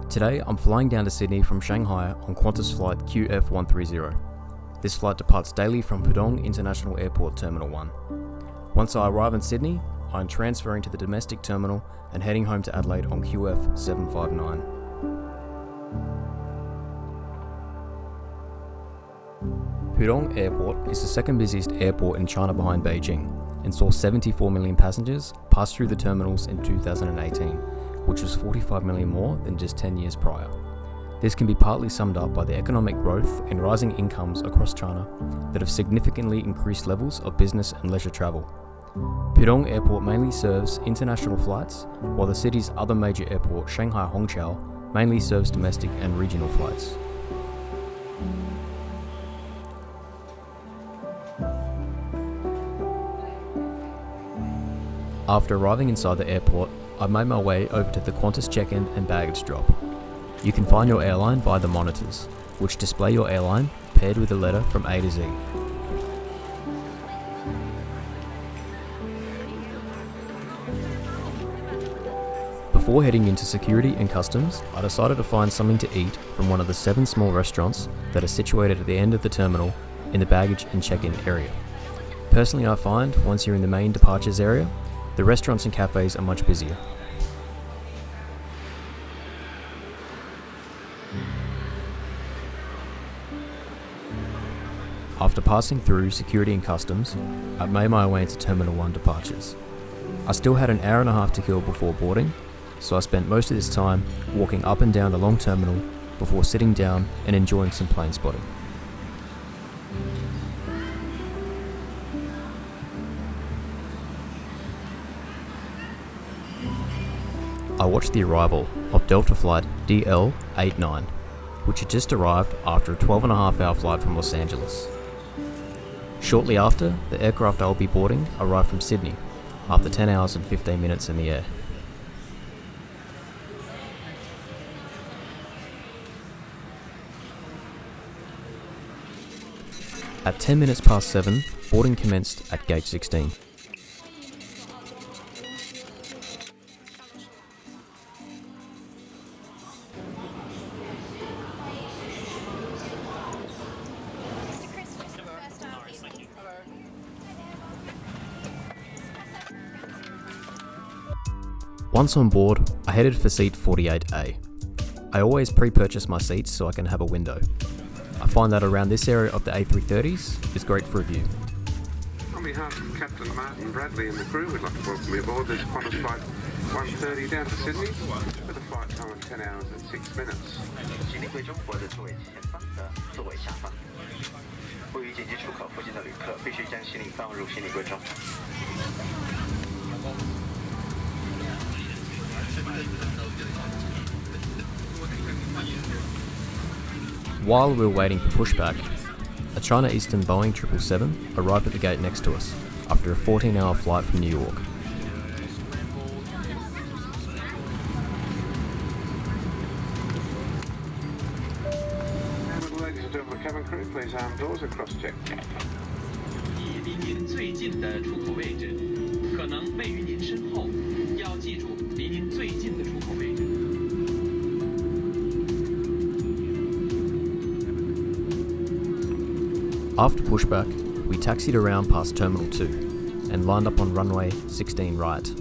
Today I'm flying down to Sydney from Shanghai on Qantas flight QF130. This flight departs daily from Pudong International Airport Terminal 1. Once I arrive in Sydney, I'm transferring to the domestic terminal and heading home to Adelaide on QF759. Pudong Airport is the second busiest airport in China behind Beijing and saw 74 million passengers pass through the terminals in 2018, which was 45 million more than just 10 years prior. This can be partly summed up by the economic growth and rising incomes across China that have significantly increased levels of business and leisure travel. Pudong Airport mainly serves international flights, while the city's other major airport, Shanghai Hongqiao, mainly serves domestic and regional flights. After arriving inside the airport, I made my way over to the Qantas check-in and baggage drop. You can find your airline via the monitors, which display your airline paired with a letter from A to Z. Before heading into security and customs, I decided to find something to eat from one of the 7 small restaurants that are situated at the end of the terminal in the baggage and check-in area. Personally, I find once you're in the main departures area, the restaurants and cafes are much busier. After passing through security and customs, I made my way into Terminal 1 departures. I still had an hour and a half to kill before boarding, so I spent most of this time walking up and down the long terminal before sitting down and enjoying some plane spotting. I watched the arrival of Delta flight DL89, which had just arrived after a 12.5-hour flight from Los Angeles. Shortly after, the aircraft I will be boarding arrived from Sydney, after 10 hours and 15 minutes in the air. At 10 minutes past 7, boarding commenced at gate 16. Once on board, I headed for seat 48A. I always pre-purchase my seats so I can have a window. I find that around this area of the A330s is great for a view. On behalf of Captain Martin Bradley and the crew, we'd like to welcome you aboard this Qantas flight 130 down to Sydney with a flight time of 10 hours and 6 minutes. While we were waiting for pushback, a China Eastern Boeing 777 arrived at the gate next to us after a 14-hour flight from New York. Ladies and gentlemen, cabin crew, please arm doors and cross-check. 以离您最近的出口位置，可能位于您身后，要记住离您最近的出口位置。 After pushback, we taxied around past Terminal 2 and lined up on runway 16 right.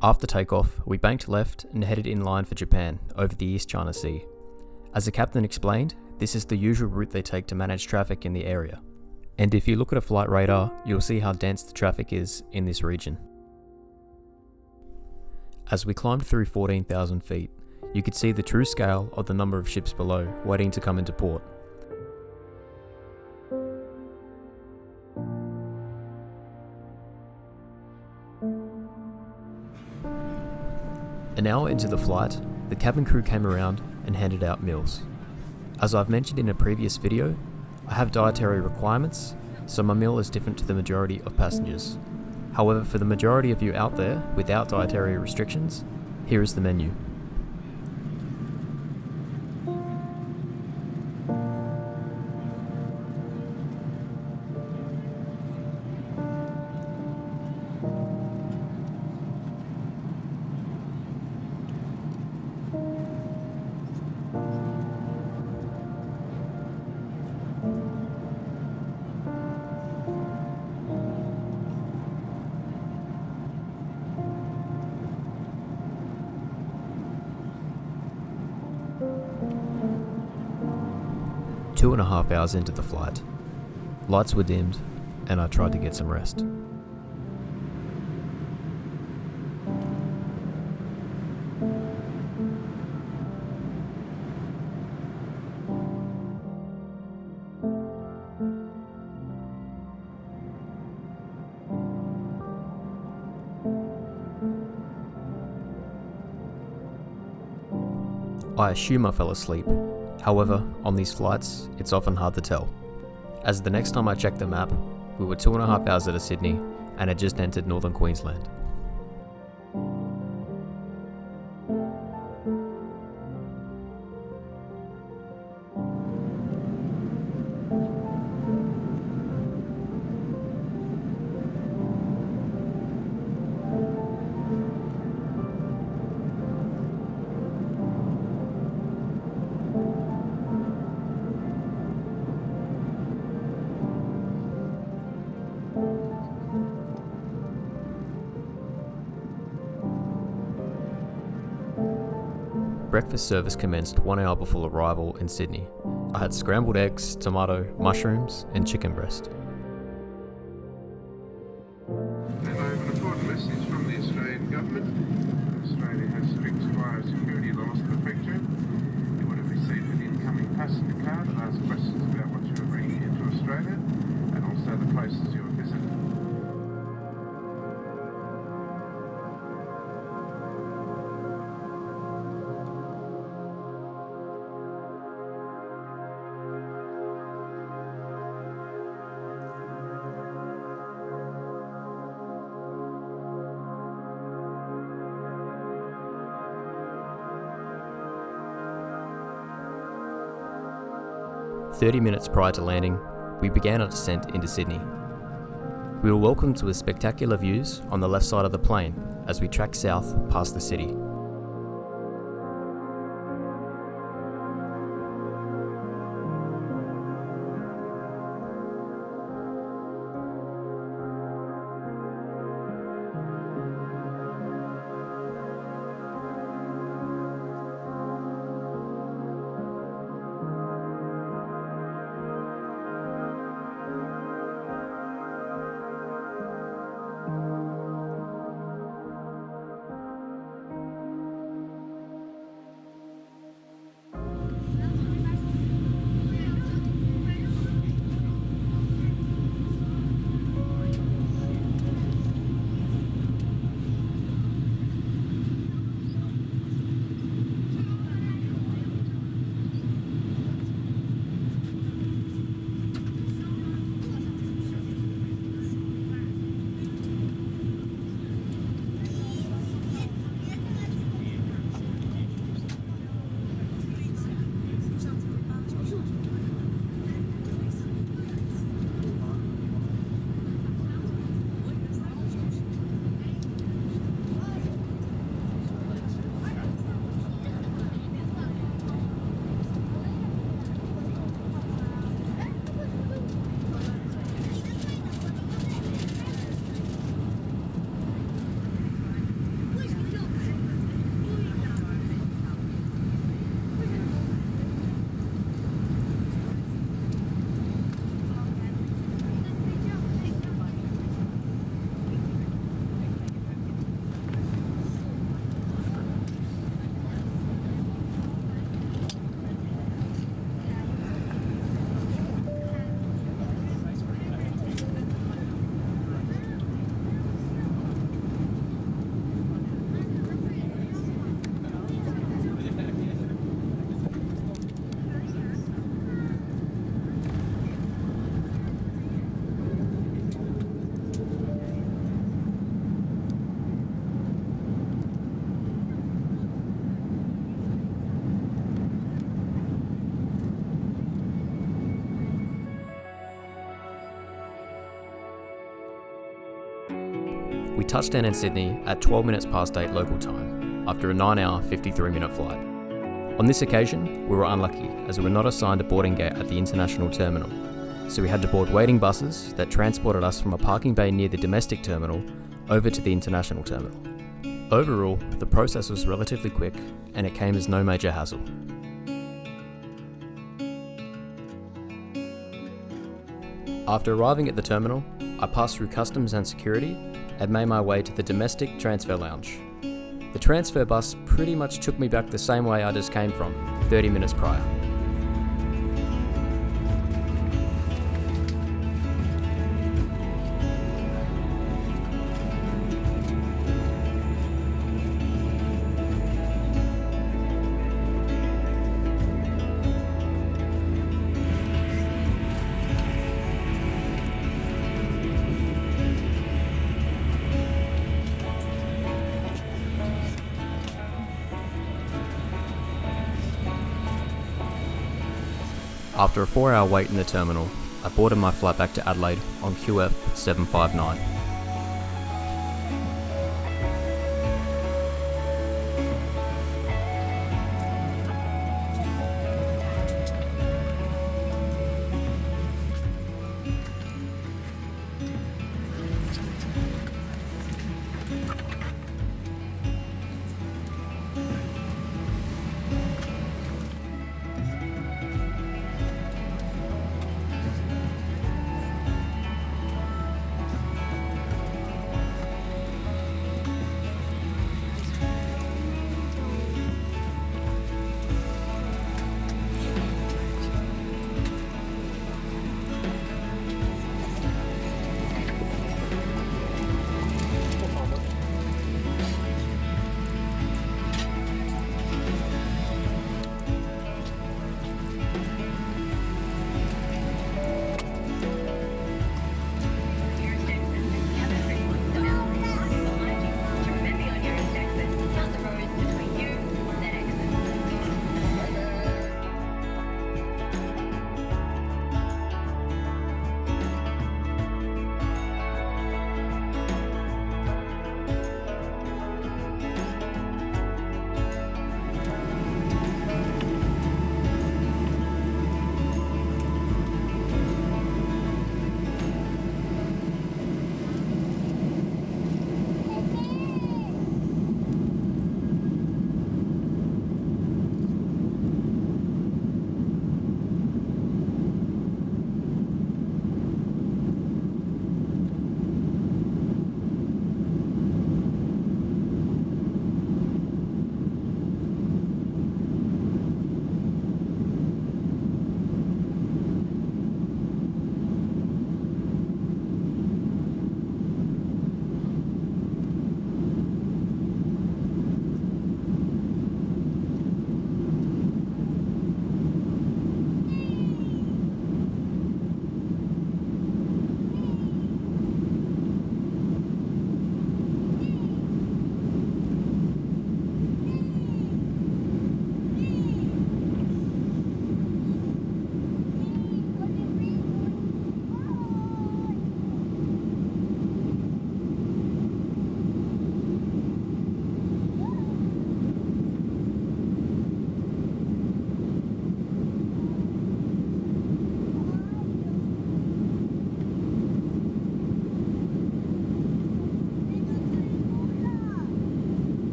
After takeoff, we banked left and headed inland for Japan over the East China Sea. As the captain explained, this is the usual route they take to manage traffic in the area. And if you look at a flight radar, you'll see how dense the traffic is in this region. As we climbed through 14,000 feet, you could see the true scale of the number of ships below waiting to come into port. An hour into the flight, the cabin crew came around and handed out meals. As I've mentioned in a previous video, I have dietary requirements, so my meal is different to the majority of passengers. However, for the majority of you out there without dietary restrictions, here is the menu. Two and a half hours into the flight, lights were dimmed and I tried to get some rest. I assume I fell asleep. However, on these flights, it's often hard to tell, as the next time I checked the map, we were 2.5 hours out of Sydney and had just entered northern Queensland. Breakfast service commenced 1 hour before arrival in Sydney. I had scrambled eggs, tomato, mushrooms, and chicken breast. And I have an important message from the Australian government. Australia has strict biosecurity laws for the picture. You would have received an incoming passenger card that asks questions about what you are bringing into Australia and also the places you are visiting. "30 minutes prior to landing, we began our descent into Sydney. We were welcomed with spectacular views on the left side of the plane as we tracked south past the city. We touched down in Sydney at 12 minutes past 8 local time, after a 9-hour, 53-minute flight. On this occasion, we were unlucky as we were not assigned a boarding gate at the international terminal, so we had to board waiting buses that transported us from a parking bay near the domestic terminal over to the international terminal. Overall, the process was relatively quick and it came as no major hassle. After arriving at the terminal, I passed through customs and security and made my way to the domestic transfer lounge. The transfer bus pretty much took me back the same way I just came from, 30 minutes prior. After a 4-hour wait in the terminal, I boarded my flight back to Adelaide on QF759.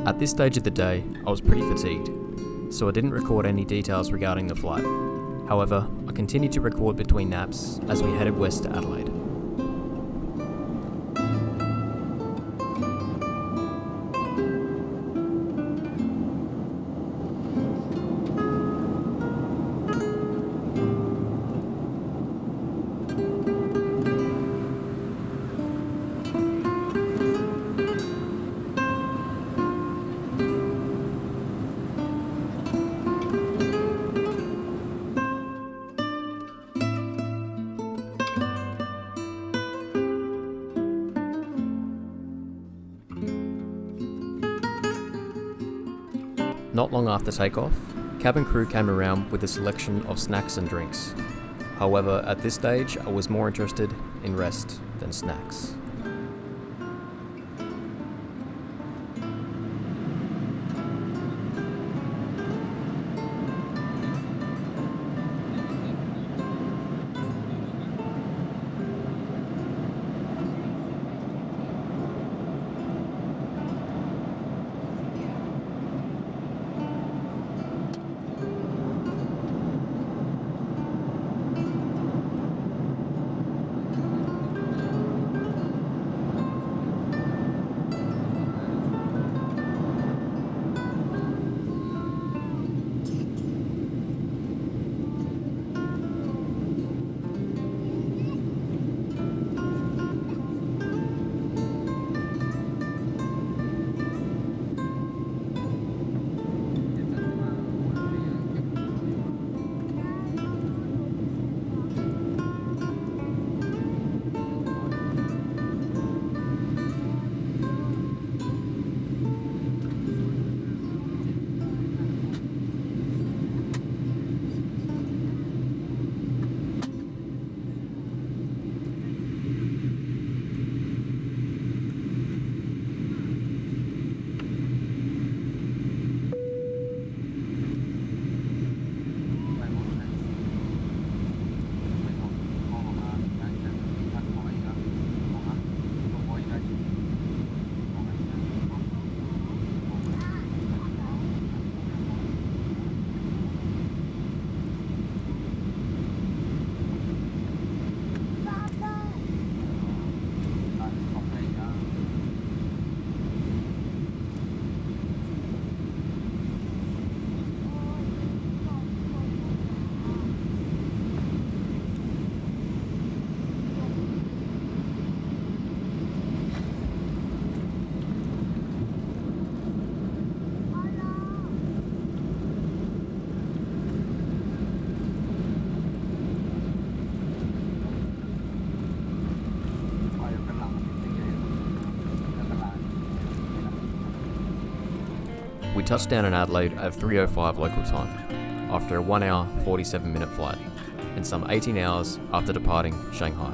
At this stage of the day, I was pretty fatigued, so I didn't record any details regarding the flight. However, I continued to record between naps as we headed west to Adelaide. Not long after takeoff, cabin crew came around with a selection of snacks and drinks. However, at this stage, I was more interested in rest than snacks. We touched down in Adelaide at 3:05 local time, after a 1 hour, 47 minute flight, and some 18 hours after departing Shanghai.